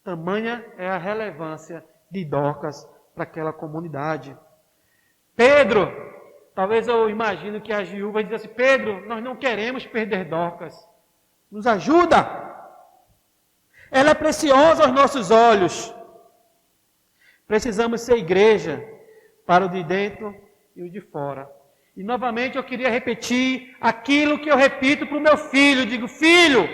Tamanha é a relevância de Dorcas para aquela comunidade. Pedro, talvez eu imagino que as viúvas dizem assim: Pedro, nós não queremos perder Dorcas. nos ajuda. Ela é preciosa aos nossos olhos. Precisamos ser igreja para o de dentro e o de fora. E novamente eu queria repetir aquilo que eu repito para o meu filho. Digo, filho,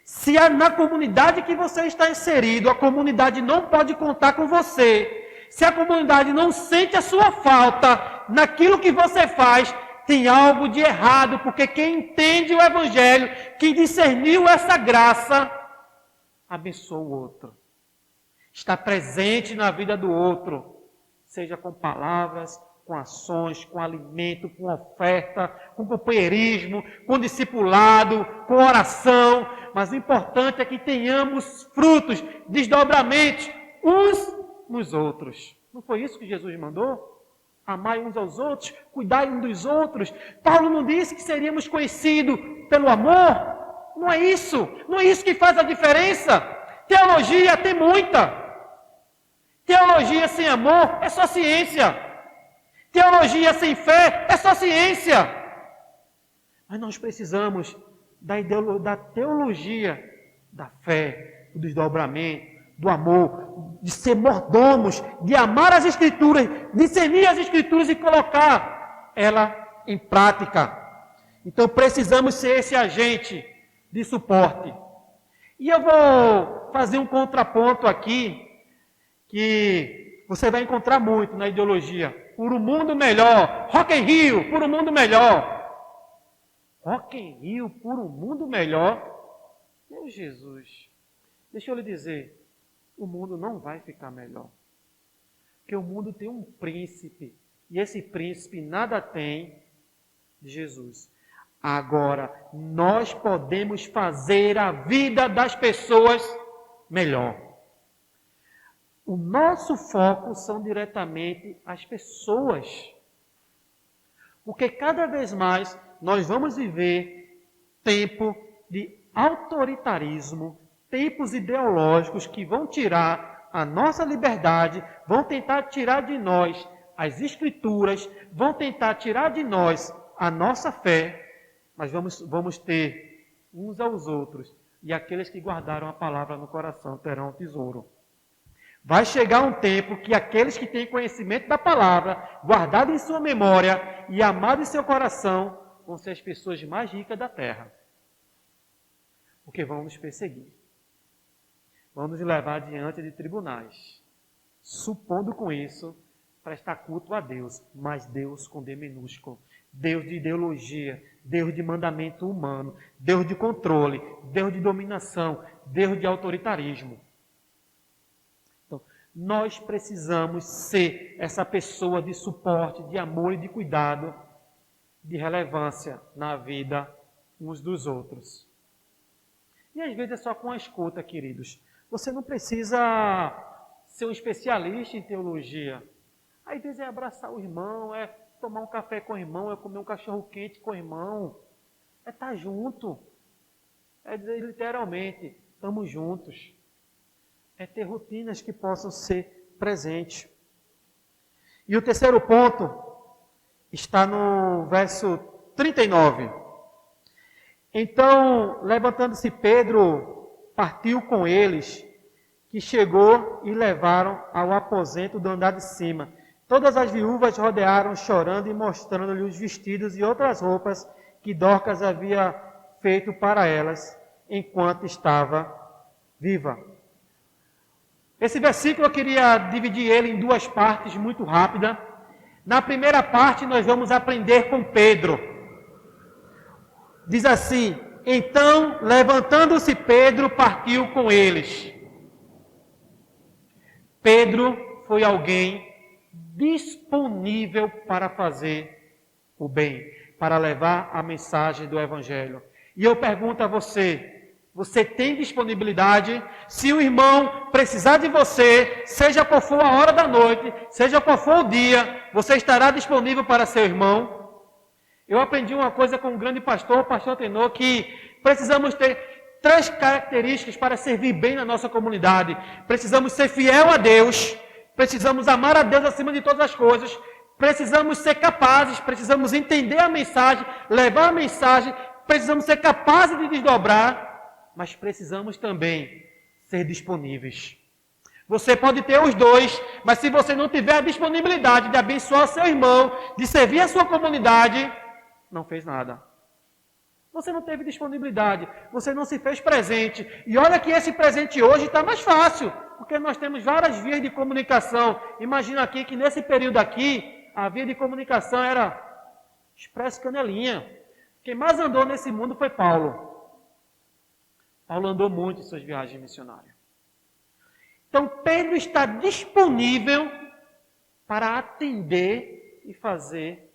se na comunidade que você está inserido, a comunidade não pode contar com você, se a comunidade não sente a sua falta naquilo que você faz, tem algo de errado, porque quem entende o Evangelho, quem discerniu essa graça, abençoa o outro. Está presente na vida do outro, seja com palavras, com ações, com alimento, com oferta, com companheirismo, com discipulado, com oração. Mas o importante é que tenhamos frutos, desdobramentos, uns nos outros. Não foi isso que Jesus mandou? Amai uns aos outros, cuidai uns dos outros. Paulo não disse que seríamos conhecidos pelo amor? Não é isso. Não é isso que faz a diferença. Teologia tem muita. Teologia sem amor é só ciência. Teologia sem fé é só ciência. Mas nós precisamos da teologia, da fé, do desdobramento, do amor, de ser mordomos, de amar as Escrituras, discernir as Escrituras e colocar ela em prática. Então precisamos ser esse agente de suporte. E eu vou fazer um contraponto aqui, que você vai encontrar muito na ideologia. Por um mundo melhor. Rock in Rio, por um mundo melhor. Rock in Rio, por um mundo melhor. Meu Jesus, deixa eu lhe dizer, o mundo não vai ficar melhor. Porque o mundo tem um príncipe, e esse príncipe nada tem de Jesus. Agora, nós podemos fazer a vida das pessoas melhor. O nosso foco são diretamente as pessoas. Porque cada vez mais nós vamos viver tempo de autoritarismo, tempos ideológicos que vão tirar a nossa liberdade, vão tentar tirar de nós as Escrituras, vão tentar tirar de nós a nossa fé, mas vamos ter uns aos outros. E aqueles que guardaram a palavra no coração terão um tesouro. Vai chegar um tempo que aqueles que têm conhecimento da palavra, guardado em sua memória e amado em seu coração, vão ser as pessoas mais ricas da terra. Porque vão nos perseguir. Vão nos levar diante de tribunais. Supondo com isso, prestar culto a Deus. Mas Deus com D minúsculo. Deus de ideologia. Deus de mandamento humano. Deus de controle. Deus de dominação. Deus de autoritarismo. Nós precisamos ser essa pessoa de suporte, de amor e de cuidado, de relevância na vida uns dos outros. E às vezes é só com a escuta, queridos. Você não precisa ser um especialista em teologia. Às vezes é abraçar o irmão, é tomar um café com o irmão, é comer um cachorro quente com o irmão. É estar junto. É dizer literalmente, estamos juntos. É ter rotinas que possam ser presentes. E o terceiro ponto está no verso 39. Então, levantando-se Pedro, partiu com eles, que chegou e levaram ao aposento do andar de cima. Todas as viúvas rodearam, chorando e mostrando-lhe os vestidos e outras roupas que Dorcas havia feito para elas, enquanto estava viva. Esse versículo eu queria dividir ele em duas partes muito rápida. Na primeira parte nós vamos aprender com Pedro. Diz assim: então, levantando-se Pedro, partiu com eles. Pedro foi alguém disponível para fazer o bem, para levar a mensagem do Evangelho. E eu pergunto a você, você tem disponibilidade? Se o irmão precisar de você, seja qual for a hora da noite, seja qual for o dia, você estará disponível para seu irmão? Eu aprendi uma coisa com um grande pastor, o pastor Tenor, que precisamos ter 3 características para servir bem na nossa comunidade. Precisamos ser fiel a Deus, precisamos amar a Deus acima de todas as coisas, precisamos ser capazes, precisamos entender a mensagem, levar a mensagem, precisamos ser capazes de desdobrar, mas precisamos também ser disponíveis. Você pode ter os dois, mas se você não tiver a disponibilidade de abençoar seu irmão, de servir a sua comunidade, não fez nada. Você não teve disponibilidade, você não se fez presente. E olha que esse presente hoje está mais fácil, porque nós temos várias vias de comunicação. Imagina aqui que nesse período aqui, a via de comunicação era Expresso Canelinha. Quem mais andou nesse mundo foi Paulo. Paulo andou muito em suas viagens missionárias. Então, Pedro está disponível para atender e fazer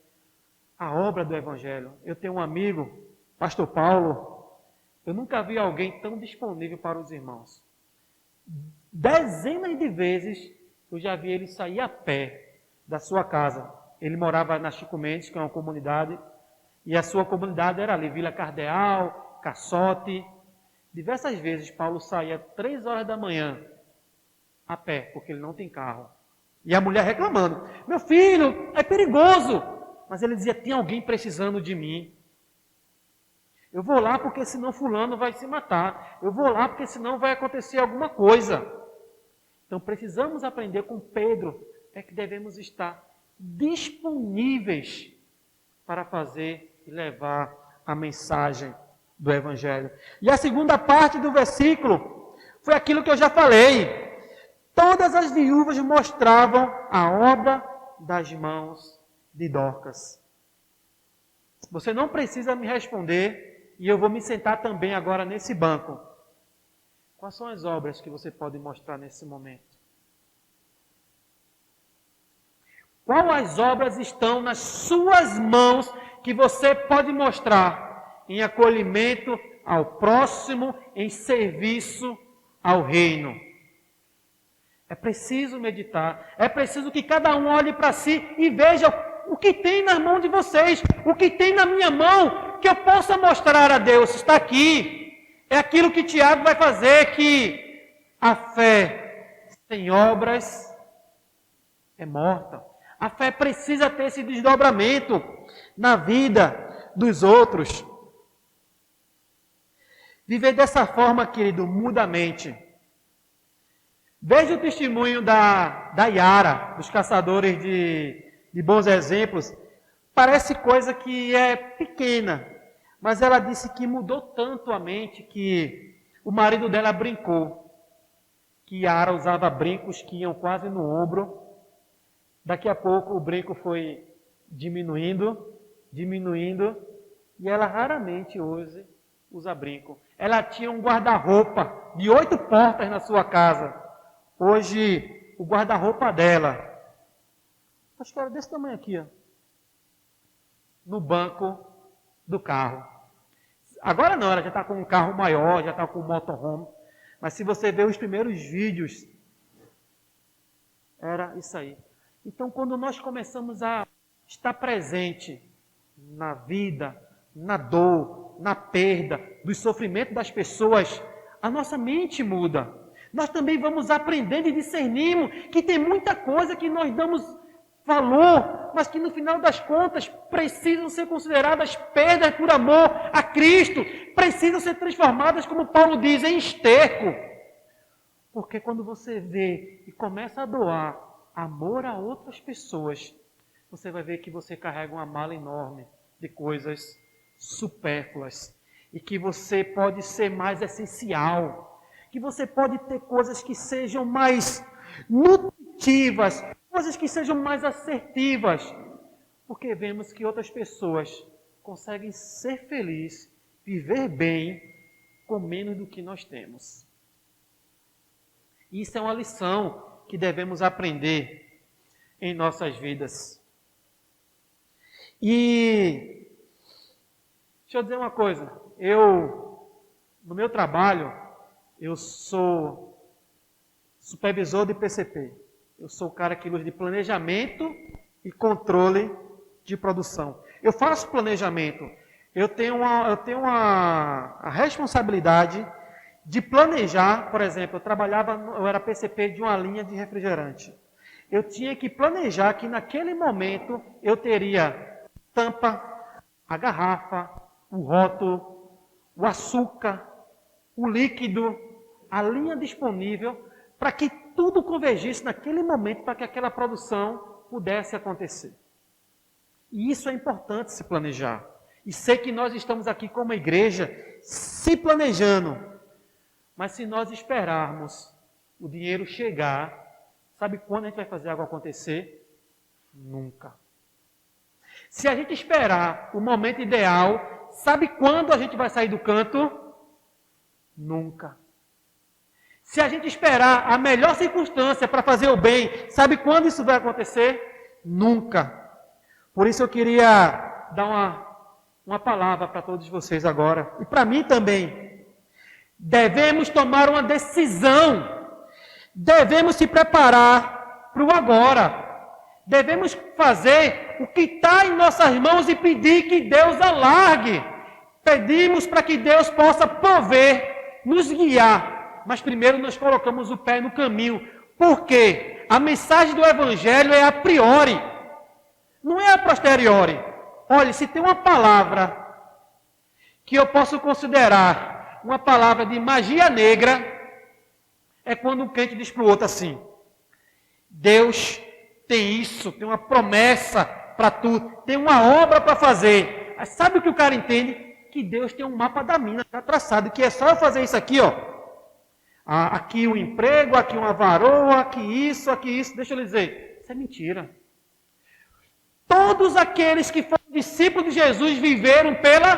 a obra do Evangelho. Eu tenho um amigo, Pastor Paulo, eu nunca vi alguém tão disponível para os irmãos. Dezenas de vezes eu já vi ele sair a pé da sua casa. Ele morava na Chico Mendes, que é uma comunidade, e a sua comunidade era ali, Vila Cardeal, Caçote. Diversas vezes Paulo saía 3 horas da manhã a pé, porque ele não tem carro. E a mulher reclamando, meu filho, é perigoso. Mas ele dizia, tem alguém precisando de mim. Eu vou lá porque senão fulano vai se matar. Eu vou lá porque senão vai acontecer alguma coisa. Então precisamos aprender com Pedro, é que devemos estar disponíveis para fazer e levar a mensagem do Evangelho. E a segunda parte do versículo foi aquilo que eu já falei. Todas as viúvas mostravam a obra das mãos de Dorcas. Você não precisa me responder, e eu vou me sentar também agora nesse banco. Quais são as obras que você pode mostrar nesse momento? Quais as obras estão nas suas mãos que você pode mostrar em acolhimento ao próximo, em serviço ao reino? É preciso meditar, é preciso que cada um olhe para si e veja o que tem na mão de vocês, o que tem na minha mão, que eu possa mostrar a Deus. Está aqui. É aquilo que Tiago vai fazer, que a fé sem obras é morta. A fé precisa ter esse desdobramento na vida dos outros. Viver dessa forma, querido, muda a mente. Veja o testemunho da Yara, dos caçadores de bons exemplos. Parece coisa que é pequena, mas ela disse que mudou tanto a mente que o marido dela brincou que Yara usava brincos que iam quase no ombro. Daqui a pouco o brinco foi diminuindo, e ela raramente hoje usa brinco. Ela tinha um guarda-roupa de 8 portas na sua casa. Hoje, o guarda-roupa dela, acho que era desse tamanho aqui, ó, no banco do carro. Agora não, ela já está com um carro maior, já está com um motorhome. Mas se você ver os primeiros vídeos, era isso aí. Então, quando nós começamos a estar presente na vida, na dor, na perda, do sofrimento das pessoas, a nossa mente muda. Nós também vamos aprendendo e discernimos que tem muita coisa que nós damos valor, mas que no final das contas precisam ser consideradas perdas por amor a Cristo, precisam ser transformadas, como Paulo diz, em esterco. Porque quando você vê e começa a doar amor a outras pessoas, você vai ver que você carrega uma mala enorme de coisas supérfluas e que você pode ser mais essencial, que você pode ter coisas que sejam mais nutritivas, coisas que sejam mais assertivas, porque vemos que outras pessoas conseguem ser felizes, viver bem, com menos do que nós temos. Isso é uma lição que devemos aprender em nossas vidas. E deixa eu dizer uma coisa, no meu trabalho, eu sou supervisor de PCP. Eu sou o cara que usa de planejamento e controle de produção. Eu faço planejamento. Eu tenho a responsabilidade de planejar, por exemplo, eu era PCP de uma linha de refrigerante. Eu tinha que planejar que naquele momento eu teria tampa, a garrafa, o rótulo, o açúcar, o líquido, a linha disponível para que tudo convergisse naquele momento para que aquela produção pudesse acontecer. E isso é importante se planejar. E sei que nós estamos aqui como igreja se planejando. Mas se nós esperarmos o dinheiro chegar, sabe quando a gente vai fazer algo acontecer? Nunca. Se a gente esperar o momento ideal, sabe quando a gente vai sair do canto? Nunca. Se a gente esperar a melhor circunstância para fazer o bem, sabe quando isso vai acontecer? Nunca. Por isso eu queria dar uma palavra para todos vocês agora, e para mim também. Devemos tomar uma decisão. Devemos se preparar para o agora. Devemos fazer o que está em nossas mãos e pedir que Deus alargue. Pedimos para que Deus possa prover, nos guiar. Mas primeiro nós colocamos o pé no caminho. Porque a mensagem do Evangelho é a priori. Não é a posteriori. Olha, se tem uma palavra que eu posso considerar uma palavra de magia negra, é quando um crente diz para o outro assim: Deus tem isso, tem uma promessa para tu, tem uma obra para fazer. Mas sabe o que o cara entende? Que Deus tem um mapa da mina já traçado, que é só eu fazer isso aqui, ó. Aqui um emprego, aqui uma varoa, aqui isso. Deixa eu lhe dizer, isso é mentira. Todos aqueles que foram discípulos de Jesus viveram pela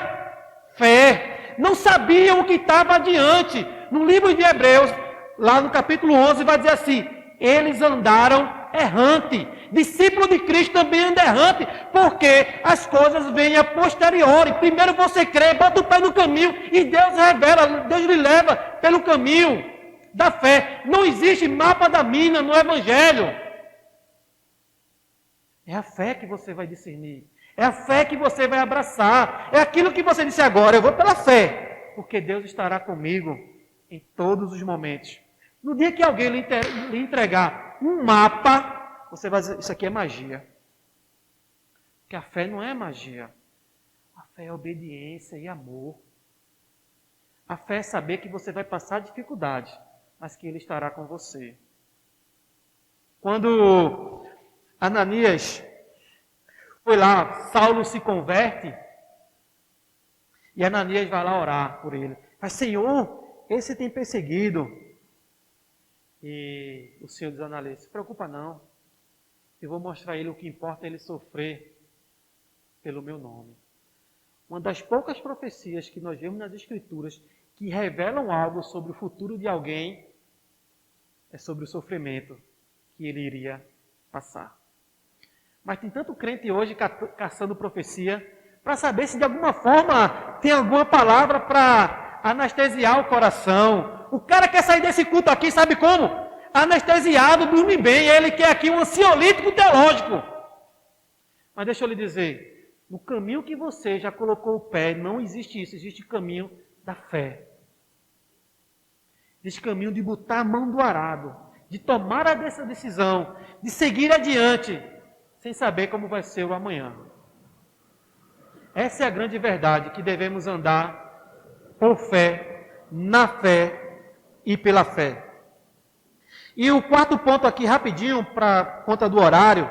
fé. Não sabiam o que estava adiante. No livro de Hebreus, lá no capítulo 11, vai dizer assim: eles andaram errante. Discípulo de Cristo também anda errante, porque as coisas vêm a posteriori. Primeiro você crê, bota o pé no caminho e Deus revela, Deus lhe leva pelo caminho da fé. Não existe mapa da mina no Evangelho. É a fé que você vai discernir. É a fé que você vai abraçar. É aquilo que você disse agora: eu vou pela fé, porque Deus estará comigo em todos os momentos. No dia que alguém lhe entregar um mapa, você vai dizer: isso aqui é magia. Porque a fé não é magia. A fé é obediência e amor. A fé é saber que você vai passar dificuldade, mas que Ele estará com você. Quando Ananias foi lá, Saulo se converte, e Ananias vai lá orar por ele. Mas, Senhor, esse tem perseguido. E o Senhor diz a Ananias: não se preocupa não, eu vou mostrar a ele o que importa ele sofrer pelo meu nome. Uma das poucas profecias que nós vemos nas Escrituras que revelam algo sobre o futuro de alguém é sobre o sofrimento que ele iria passar. Mas tem tanto crente hoje caçando profecia para saber se de alguma forma tem alguma palavra para anestesiar o coração. O cara quer sair desse culto aqui, sabe como? Anestesiado, dorme bem. Ele quer aqui um ansiolítico teológico. Mas deixa eu lhe dizer, no caminho que você já colocou o pé, não existe isso. Existe o caminho da fé. Existe o caminho de botar a mão do arado, de tomar essa decisão, de seguir adiante, sem saber como vai ser o amanhã. Essa é a grande verdade, que devemos andar por fé, na fé e pela fé. E o quarto ponto aqui, rapidinho, para conta do horário,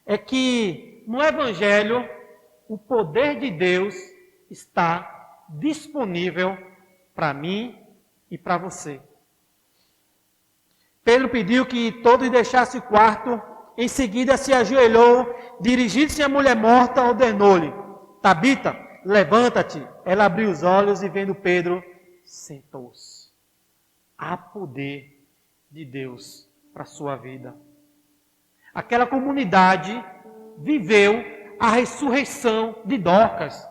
é que no Evangelho o poder de Deus está disponível para mim e para você. Pedro pediu que todos deixassem o quarto. Em seguida se ajoelhou, dirigindo-se à mulher morta, ordenou-lhe: Tabita, levanta-te. Ela abriu os olhos e, vendo Pedro, sentou-se. Há poder de Deus para a sua vida. Aquela comunidade viveu a ressurreição de Dorcas.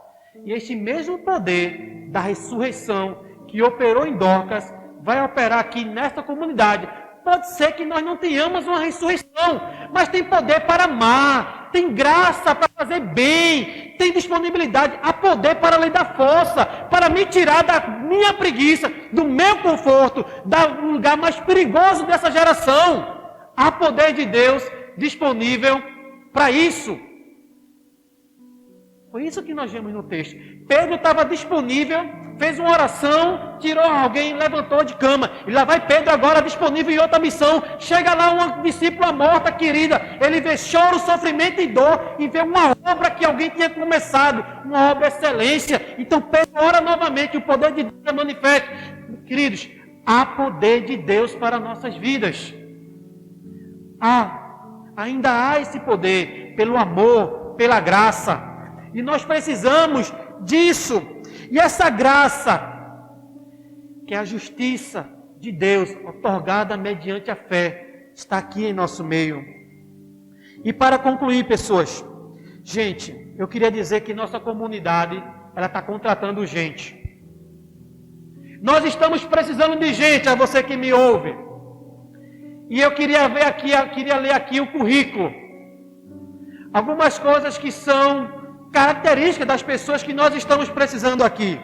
E este mesmo poder da ressurreição que operou em Dorcas vai operar aqui nesta comunidade. Pode ser que nós não tenhamos uma ressurreição, mas tem poder para amar, tem graça para fazer bem, tem disponibilidade, há poder para lhe dar força, para me tirar da minha preguiça, do meu conforto, do lugar mais perigoso dessa geração. Há poder de Deus disponível para isso. Foi isso que nós vimos no texto. Pedro estava disponível, fez uma oração, tirou alguém, levantou de cama. E lá vai Pedro agora disponível em outra missão. Chega lá uma discípula morta, querida. Ele vê choro, sofrimento e dor. E vê uma obra que alguém tinha começado. Uma obra de excelência. Então Pedro ora novamente. O poder de Deus é manifesto. Queridos, há poder de Deus para nossas vidas. Ainda há esse poder pelo amor, pela graça. E nós precisamos disso. E essa graça, que é a justiça de Deus, otorgada mediante a fé, está aqui em nosso meio. E para concluir, pessoas, gente, eu queria dizer que nossa comunidade, ela está contratando gente. Nós estamos precisando de gente, a você que me ouve. E eu queria ler aqui o currículo. Algumas coisas que são características das pessoas que nós estamos precisando aqui.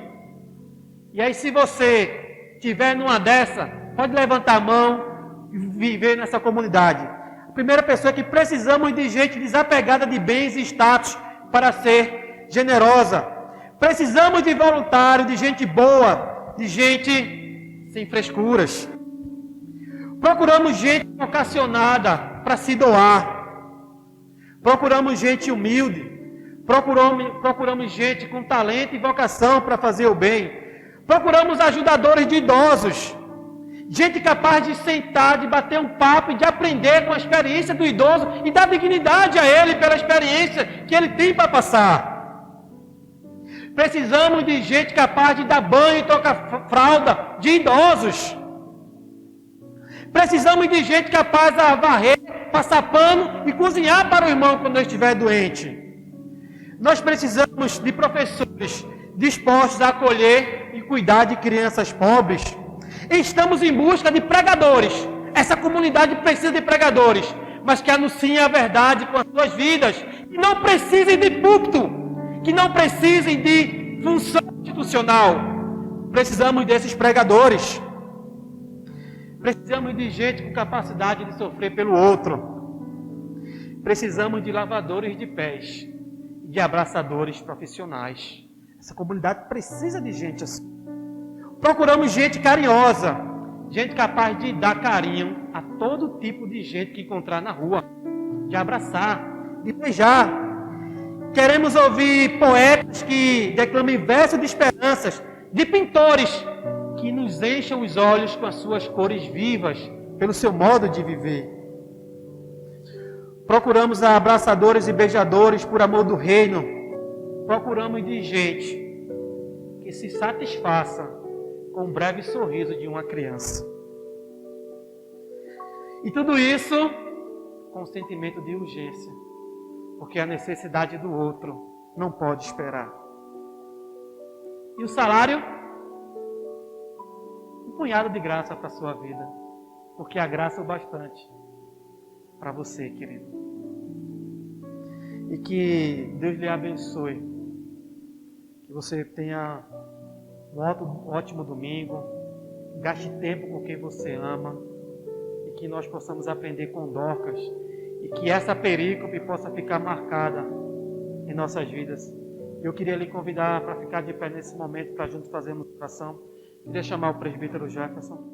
E aí, se você tiver numa dessa, pode levantar a mão e viver nessa comunidade. A primeira pessoa é que precisamos de gente desapegada de bens e status para ser generosa. Precisamos de voluntário, de gente boa, de gente sem frescuras. Procuramos gente vocacionada para se doar. Procuramos gente humilde. Procuramos gente com talento e vocação para fazer o bem. Procuramos ajudadores de idosos. Gente capaz de sentar, de bater um papo e de aprender com a experiência do idoso e dar dignidade a ele pela experiência que ele tem para passar. Precisamos de gente capaz de dar banho e tocar fralda de idosos. Precisamos de gente capaz de varrer, passar pano e cozinhar para o irmão quando ele estiver doente. Nós precisamos de professores dispostos a acolher e cuidar de crianças pobres. Estamos em busca de pregadores. Essa comunidade precisa de pregadores, mas que anunciem a verdade com as suas vidas. Que não precisem de púlpito, que não precisem de função institucional. Precisamos desses pregadores. Precisamos de gente com capacidade de sofrer pelo outro. Precisamos de lavadores de pés, de abraçadores profissionais. Essa comunidade precisa de gente assim. Procuramos gente carinhosa, gente capaz de dar carinho a todo tipo de gente que encontrar na rua, de abraçar, de beijar. Queremos ouvir poetas que declamem versos de esperanças, de pintores que nos encham os olhos com as suas cores vivas, pelo seu modo de viver. Procuramos abraçadores e beijadores por amor do reino. Procuramos de gente que se satisfaça com o breve sorriso de uma criança. E tudo isso com um sentimento de urgência, porque a necessidade do outro não pode esperar. E o salário? Um punhado de graça para a sua vida, porque a graça é o bastante para você, querido. E que Deus lhe abençoe. Que você tenha um ótimo domingo. Gaste tempo com quem você ama. E que nós possamos aprender com Dorcas. E que essa perícope possa ficar marcada em nossas vidas. Eu queria lhe convidar para ficar de pé nesse momento, para juntos fazermos oração. Queria chamar o presbítero Jefferson.